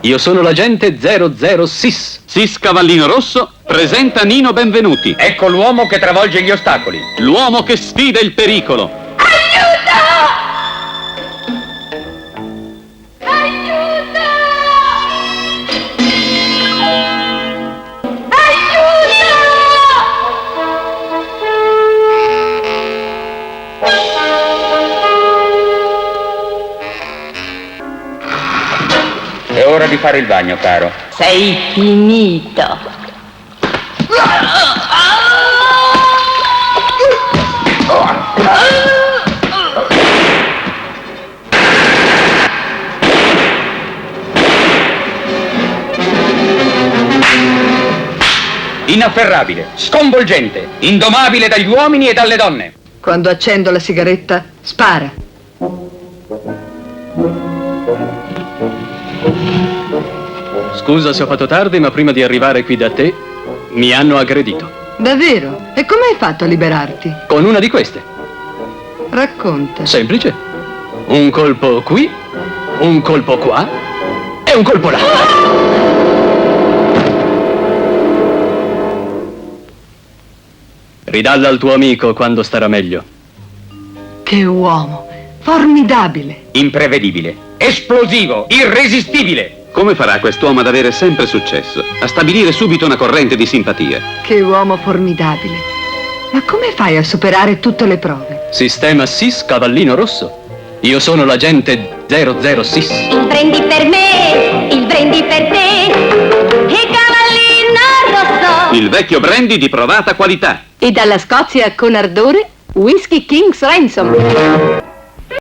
Io sono l'agente 00 SIS. SIS Cavallino Rosso presenta Nino Benvenuti. Ecco l'uomo che travolge gli ostacoli. L'uomo che sfida il pericolo. Aiuto! Aiuto! È ora di fare il bagno, caro. Sei finito. Inafferrabile, sconvolgente, indomabile dagli uomini e dalle donne. Quando accendo la sigaretta, spara. Scusa se ho fatto tardi, ma prima di arrivare qui da te, mi hanno aggredito. Davvero? E come hai fatto a liberarti? Con una di queste. Racconta. Semplice. Un colpo qui, un colpo qua e un colpo là. Ridalla al tuo amico quando starà meglio. Che uomo! Formidabile! Imprevedibile, esplosivo, irresistibile. Come farà quest'uomo ad avere sempre successo? A stabilire subito una corrente di simpatia. Che uomo formidabile! Ma come fai a superare tutte le prove? Sistema SIS Cavallino Rosso. Io sono l'agente 00 SIS. Il brandy per me, il brandy per te, e Cavallino Rosso. Il vecchio brandy di provata qualità. E dalla Scozia con ardore, Whisky King's Ransom.